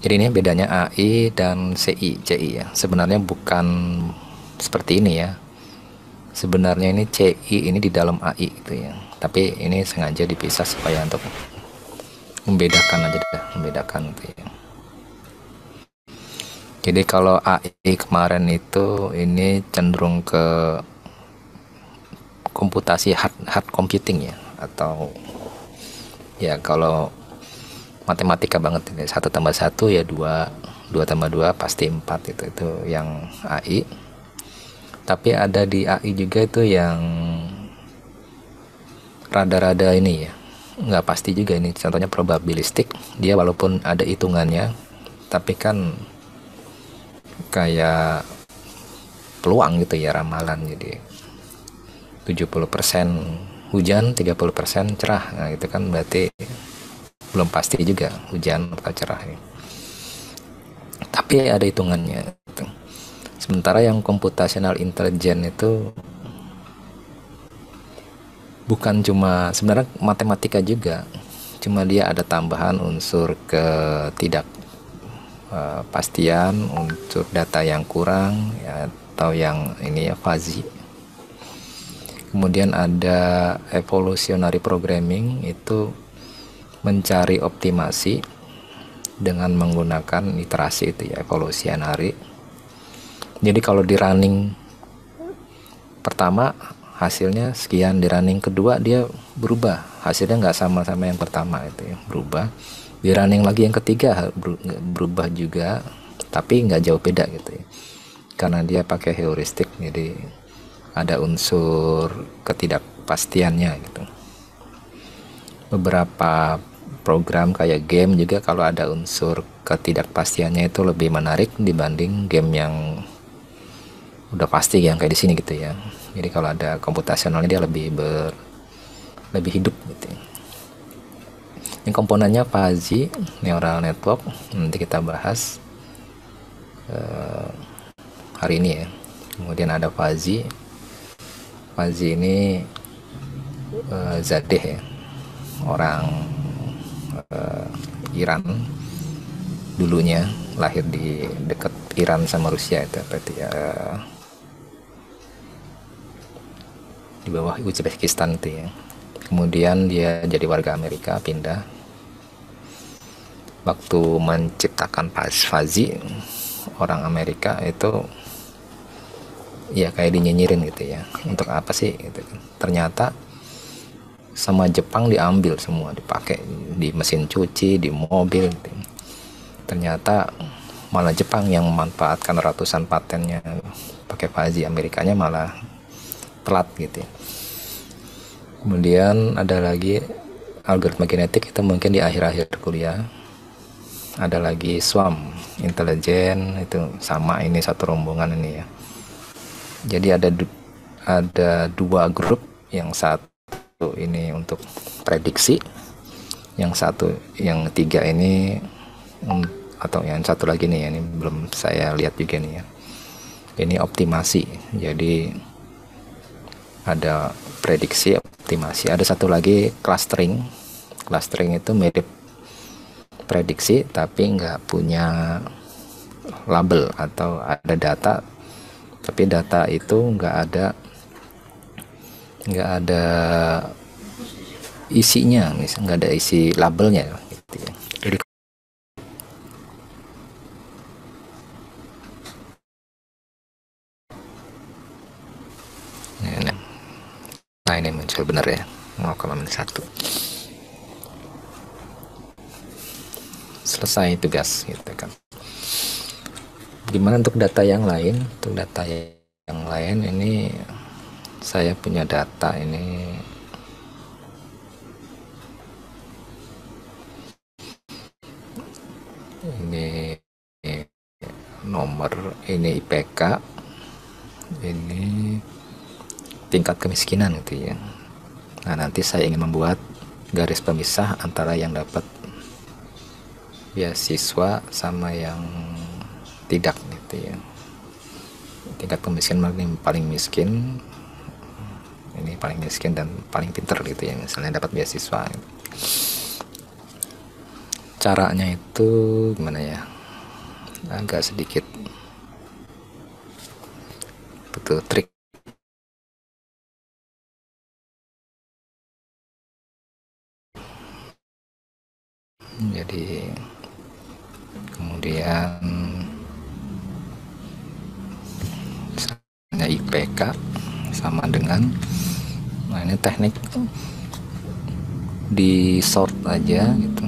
Jadi ini bedanya AI dan CI ya. Sebenarnya bukan seperti ini ya. Sebenarnya ini CI ini di dalam AI gitu ya. Tapi ini sengaja dipisah supaya untuk membedakan aja deh, membedakan gitu ya. Jadi kalau AI kemarin itu ini cenderung ke komputasi hard computing ya, atau ya kalau matematika banget ini, 1 tambah 1 ya 2, 2 tambah 2 pasti 4, itu yang AI. Tapi ada di AI juga itu yang rada-rada ini ya, nggak pasti juga ini, contohnya probabilistik. Dia walaupun ada hitungannya tapi kan kayak peluang gitu ya, ramalan. Jadi 70% hujan, 30% cerah. Nah itu kan berarti belum pasti juga hujan atau cerah ya. Tapi ada hitungannya gitu. Sementara yang computational intelligence itu bukan cuma, sebenarnya matematika juga, cuma dia ada tambahan unsur ketidakpastian, unsur data yang kurang ya, atau yang ini ya, fuzzy. Kemudian ada evolutionary programming, itu mencari optimasi dengan menggunakan iterasi itu ya, evolutionary. Jadi kalau di running pertama hasilnya sekian, di running kedua dia berubah, hasilnya nggak sama-sama yang pertama, itu ya berubah. Di running lagi yang ketiga berubah juga, tapi nggak jauh beda gitu ya, karena dia pakai heuristik. Jadi ada unsur ketidakpastiannya gitu. Beberapa program kayak game juga kalau ada unsur ketidakpastiannya itu lebih menarik dibanding game yang udah pasti yang kayak di sini gitu ya. Jadi kalau ada komputasionalnya dia lebih hidup gitu ya. Ini komponennya fuzzy neural network, nanti kita bahas hari ini ya. Kemudian ada fuzzy ini Zadeh ya, orang Iran dulunya, lahir di dekat Iran sama Rusia itu berarti ya, di bawah Uzbekistan itu ya. Kemudian dia jadi warga Amerika, pindah. Waktu menciptakan fuzzy, orang Amerika itu ya kayak dinyinyirin gitu ya, untuk apa sih gitu. Ternyata sama Jepang diambil semua, dipakai di mesin cuci, di mobil gitu. Ternyata malah Jepang yang memanfaatkan ratusan patennya pakai fuzzy, Amerikanya malah telat gitu ya. Kemudian ada lagi algoritma genetik, itu mungkin di akhir-akhir kuliah. Ada lagi swarm intelligence, itu sama, ini satu rombongan ini ya. Jadi ada dua grup, yang satu ini untuk prediksi, yang tiga ini, atau yang satu lagi nih, ini belum saya lihat juga nih ya, ini optimasi. Jadi ada prediksi, optimasi. Ada satu lagi clustering itu mirip prediksi tapi nggak punya label, atau ada data tapi data itu nggak ada isinya, misalnya nggak ada isi labelnya gitu ya. Jadi nah ini muncul bener ya, 0,1 selesai tugas gitu kan. Gimana untuk data yang lain? Untuk data yang lain ini saya punya data ini nomor, ini IPK, ini tingkat kemiskinan gitu ya. Nah nanti saya ingin membuat garis pemisah antara yang dapat beasiswa sama yang tidak gitu ya. Tingkat kemiskinan paling miskin, ini paling miskin dan paling pinter gitu ya, misalnya dapat beasiswa gitu. Caranya itu gimana ya, agak sedikit betul trik. Jadi kemudian misalnya IPK sama dengan, nah ini teknik di sort aja gitu,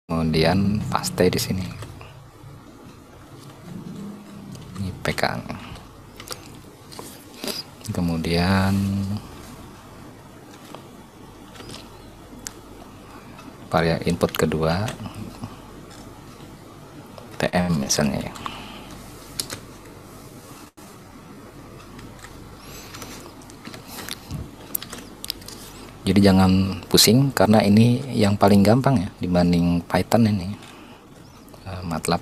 kemudian paste di sini IPK, kemudian variabel input kedua TM misalnya ya. Jadi jangan pusing karena ini yang paling gampang ya dibanding Python ini, MATLAB.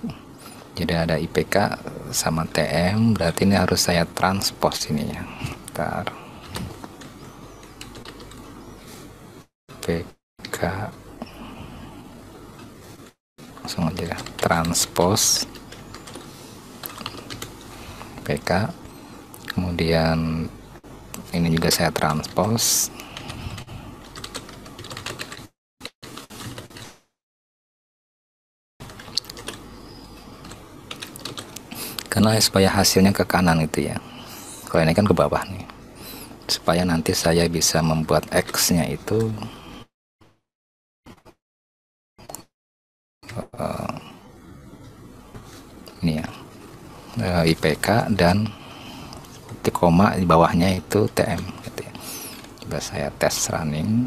Jadi ada IPK sama TM, berarti ini harus saya transpose ini ya. Bentar. IPK langsung aja transpose IPK, kemudian ini juga saya transpose. Karena supaya hasilnya ke kanan itu ya, kalau ini kan ke bawah nih, supaya nanti saya bisa membuat X nya itu ini ya, IPK dan titik koma di bawahnya itu TM gitu ya. Coba saya tes running,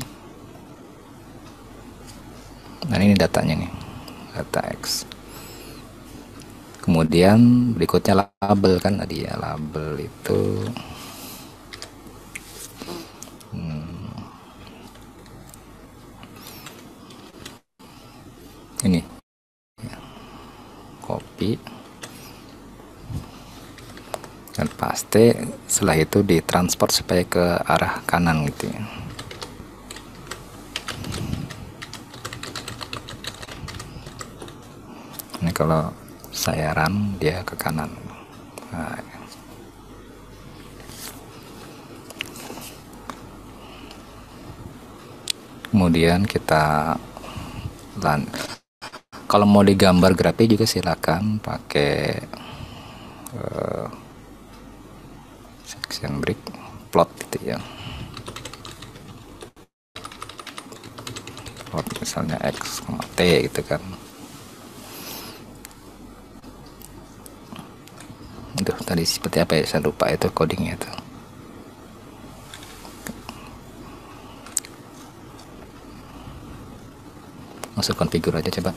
nah ini datanya nih, data X. Kemudian berikutnya label kan tadi ya, label itu ini ya, copy dan paste, setelah itu ditransport supaya ke arah kanan gitu ya. Ini kalau saya run dia ke kanan. Nah, kemudian kita kalau mau digambar grafik juga silakan pakai section break plot gitu ya, plot misalnya X, T gitu kan. Aduh, tadi seperti apa ya, saya lupa itu codingnya itu. Masuk configure aja coba.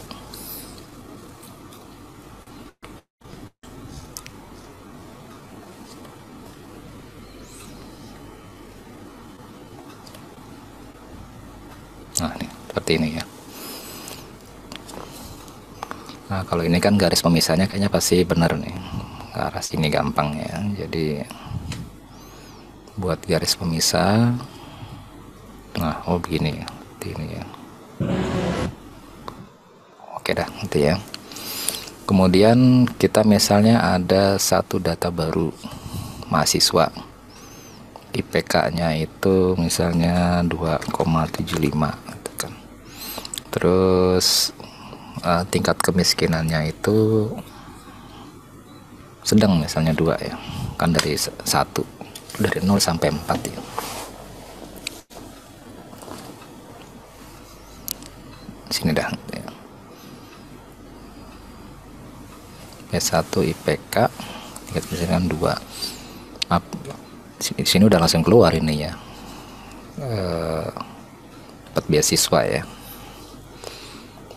Nah ini seperti ini ya. Nah kalau ini kan garis pemisahnya kayaknya pasti benar nih, ke arah sini gampang ya. Jadi buat garis pemisah, nah oh begini ya, seperti ini ya. Oke dah nanti ya. Kemudian kita misalnya ada satu data baru mahasiswa, IPK-nya itu misalnya 2,75 gitu kan. Terus tingkat kemiskinannya itu sedang misalnya 2 ya, kan dari 1, dari 0 sampai 4 ya. Sini dah ya. P1 IPK tingkat kemiskinan 2. Di sini udah langsung keluar ini ya, dapat beasiswa ya.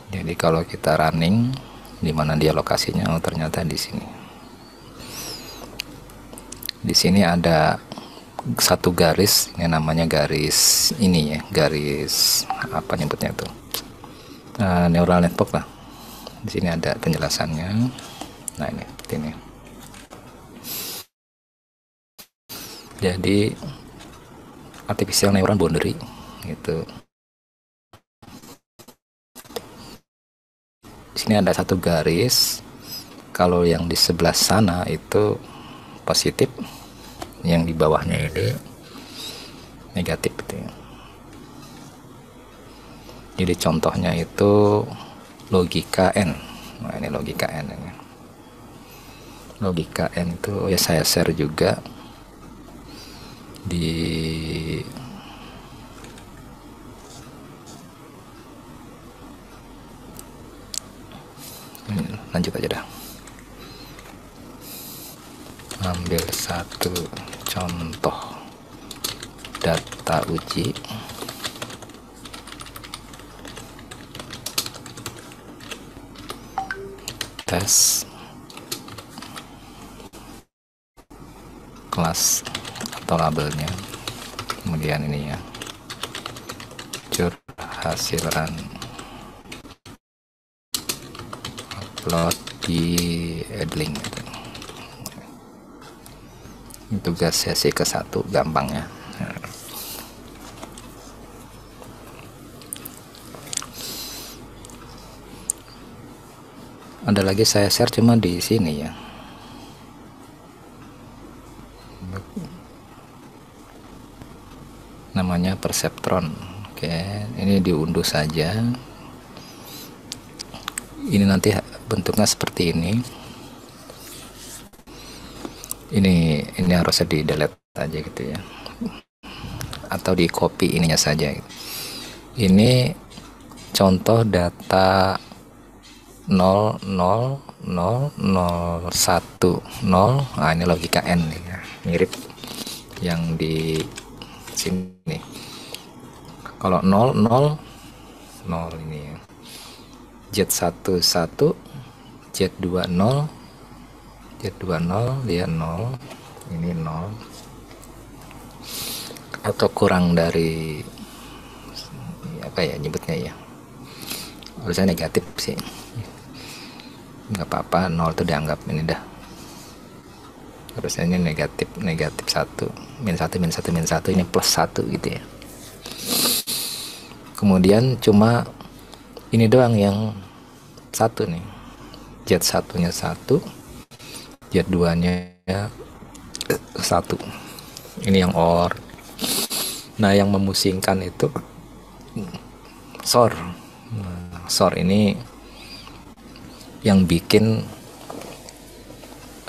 Jadi kalau kita running, di mana dia lokasinya? Oh ternyata di sini. Di sini ada satu garis, ini namanya garis ini ya, garis apa nyebutnya tuh, neural network lah. Di sini ada penjelasannya. Nah ini seperti ini. Jadi artificial neural boundary gitu. sini ada satu garis, kalau yang di sebelah sana itu positif, yang di bawahnya ini negatif gitu ya. Jadi contohnya itu logika N. Nah, ini logika N ini. Logika N itu ya saya share juga di lanjut aja dah. Ambil satu contoh data uji. Tes kelas atau labelnya, kemudian ini ya, hasil run, upload di Edlink gitu. Tugas sesi ke-1 gampangnya. Ada lagi saya share cuma di sini ya. Namanya Perceptron. Oke, ini diunduh saja. Ini nanti bentuknya seperti ini. Ini harusnya di delete aja gitu ya. Atau di copy ininya saja. Ini contoh data 00001. Nah, ini logika N ya. Mirip yang di sini. Kalau 0 ini ya. Z11 Z20 dia 0, ini 0 atau kurang dari apa ya nyebutnya ya, harusnya negatif sih, nggak apa-apa, 0 itu dianggap ini dah, harusnya ini negatif 1, -1 ini +1 gitu ya. Kemudian cuma ini doang yang 1 nih, Z1 nya 1, Z2 nya 1, ini yang OR. Nah, yang memusingkan itu SOR. SOR ini yang bikin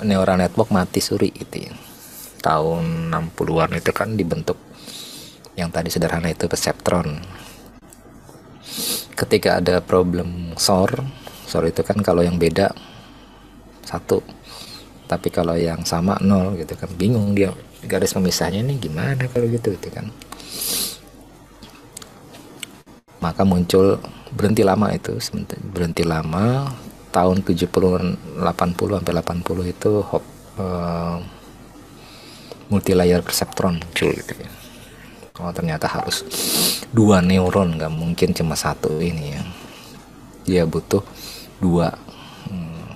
neural network mati suri gitu ya. Tahun 60-an itu kan dibentuk yang tadi sederhana itu Perceptron. Ketika ada problem SOR itu kan kalau yang beda 1, tapi kalau yang sama 0 gitu kan, bingung dia garis pemisahnya ini gimana kalau gitu kan. Maka muncul berhenti lama itu, berhenti lama tahun 70 80 sampai 80 itu multi-layer perceptron muncul gitu ya. Oh, ternyata harus 2 neuron, nggak mungkin cuma 1 ini ya. Dia butuh 2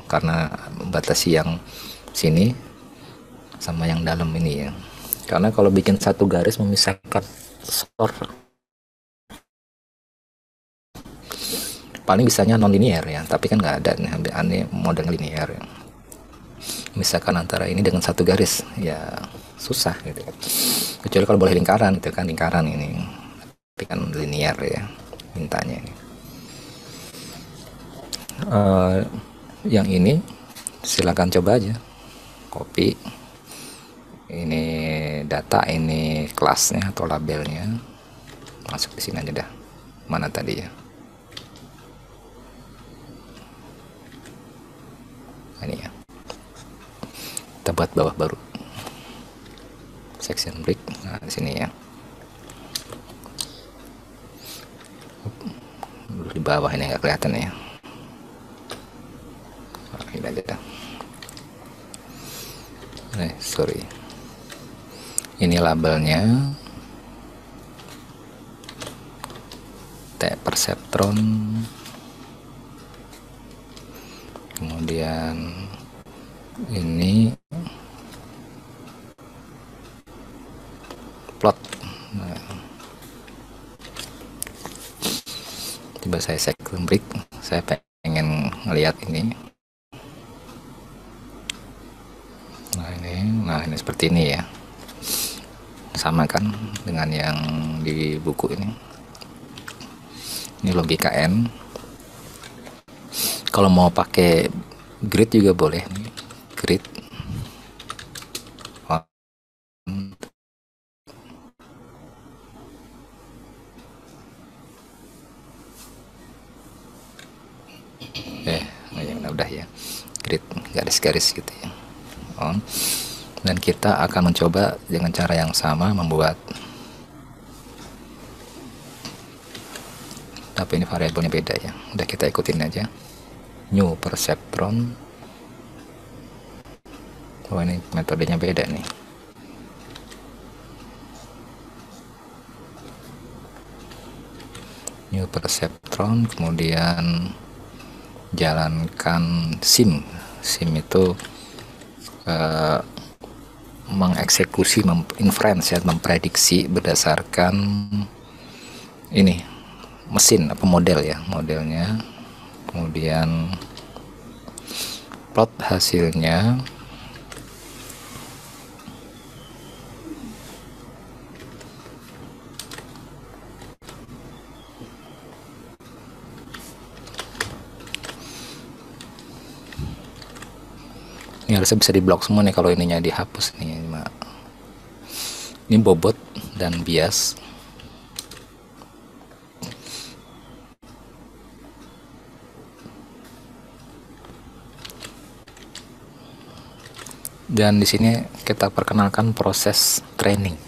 karena membatasi yang sini sama yang dalam ini ya. Karena kalau bikin satu garis memisahkan SOR paling bisanya non linear ya, tapi kan nggak ada nih model linear ya. Misalkan antara ini dengan satu garis ya susah gitu kan, kecuali kalau boleh lingkaran gitu kan, lingkaran ini tapi kan linear ya mintanya ini. Yang ini silakan coba aja copy ini data, ini kelasnya atau labelnya, masuk di sini aja dah. Mana tadi ya, ini ya, kita buat bawah baru section break. Nah, di sini ya, di bawah ini nggak kelihatan ya. Nah, ini aja dah. Sorry, ini labelnya T Perceptron, kemudian ini plot. Nah, tiba saya break, saya pengen ngelihat ini. Nah ini seperti ini ya, sama kan dengan yang di buku ini. Ini logika N. Kalau mau pakai grid juga boleh nih, grid. Udah ya, grid garis-garis gitu ya, on. Dan kita akan mencoba dengan cara yang sama membuat, tapi ini variabelnya beda ya, udah kita ikutin aja. New perceptron, oh ini metodenya beda nih. New perceptron, kemudian jalankan sim itu mengeksekusi, inference ya, memprediksi berdasarkan ini mesin apa model ya, modelnya. Kemudian plot hasilnya, ini harusnya bisa diblok semua nih kalau ininya dihapus nih. Ini bobot dan bias. Dan di sini kita perkenalkan proses training.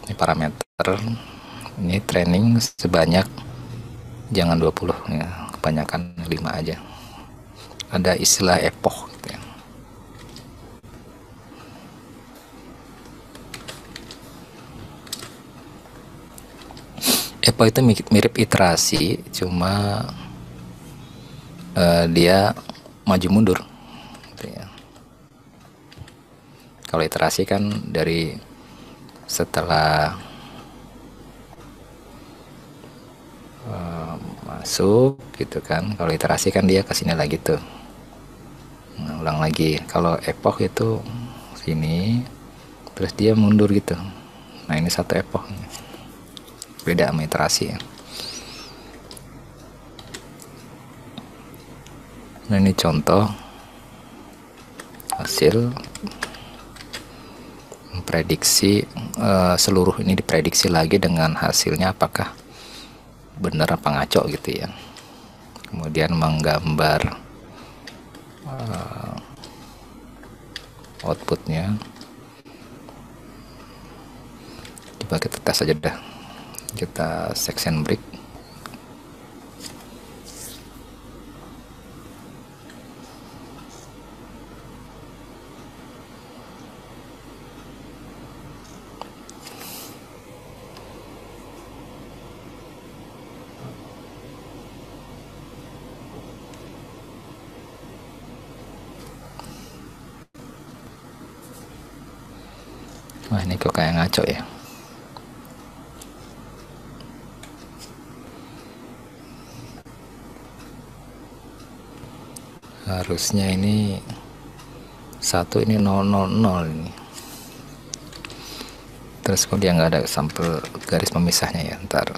Ini parameter, ini training sebanyak, jangan 20 ya, kebanyakan 5 aja. Ada istilah epoch gitu ya. Epoch itu mirip iterasi, cuma dia maju mundur gitu ya. Kalau iterasi kan dari setelah masuk gitu kan, kalau iterasi kan dia kesini lagi tuh, ulang lagi. Kalau epoch itu sini terus dia mundur gitu. Nah ini satu epoch, beda sama iterasi ya. Nah ini contoh hasil memprediksi, seluruh ini diprediksi lagi dengan hasilnya apakah benar apa ngaco gitu ya. Kemudian menggambar outputnya. Coba kita tes aja dah, kita section break. Wah ini kok kayak ngaco ya. Harusnya ini 1, ini 000 ini. Terus kok dia nggak ada sampel garis pemisahnya ya, ntar.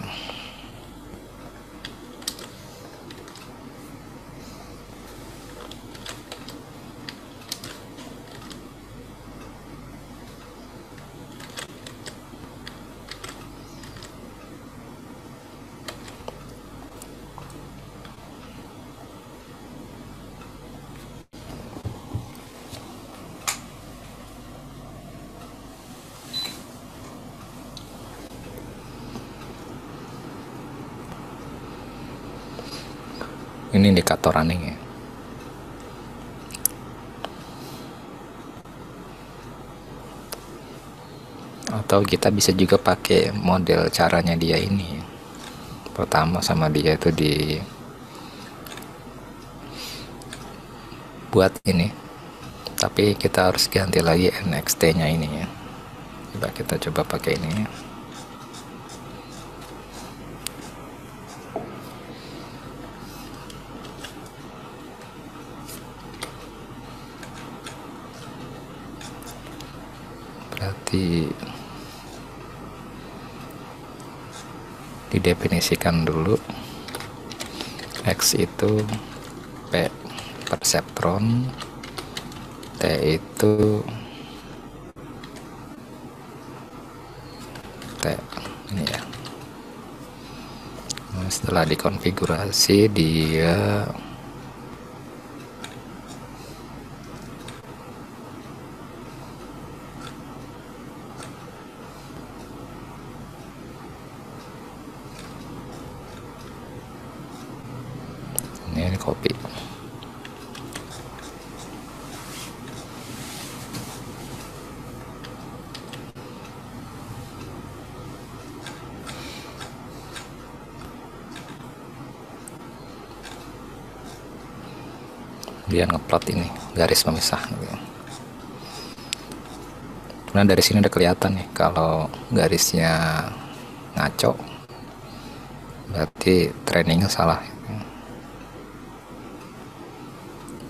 Ini indikator running ya. Atau kita bisa juga pakai model caranya dia ini. Pertama sama dia itu di buat ini, tapi kita harus ganti lagi NXT nya ini ya. Coba kita coba pakai ini. berarti didefinisikan dulu. X itu P perseptron, T itu T ini ya. Nah, setelah dikonfigurasi dia ini copy. Dia ngeplot ini garis pemisah gitu. Nah dari sini udah kelihatan nih kalau garisnya ngaco, berarti trainingnya salah.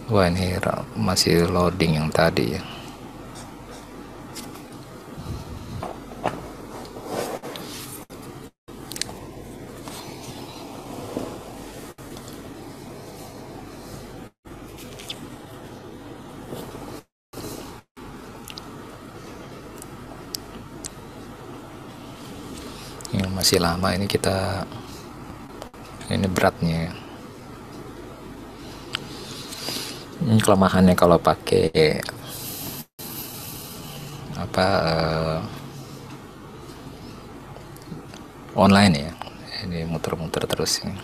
Wah ini masih loading yang tadi ya. Yang masih lama ini kita, ini beratnya. Ini kelemahannya kalau pakai apa online ya, ini muter-muter terus ini.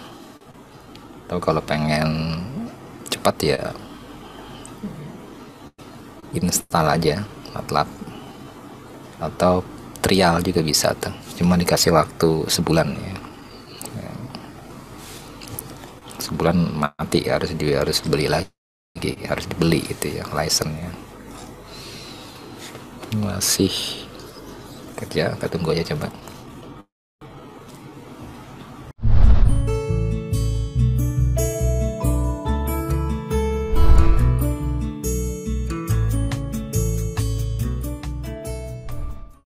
Tapi kalau pengen cepat ya install aja MATLAB, atau trial juga bisa tuh, cuma dikasih waktu sebulan ya. Sebulan mati, harus beli lagi, harus dibeli gitu ya license-nya. Masih kerja, kita tunggu aja coba.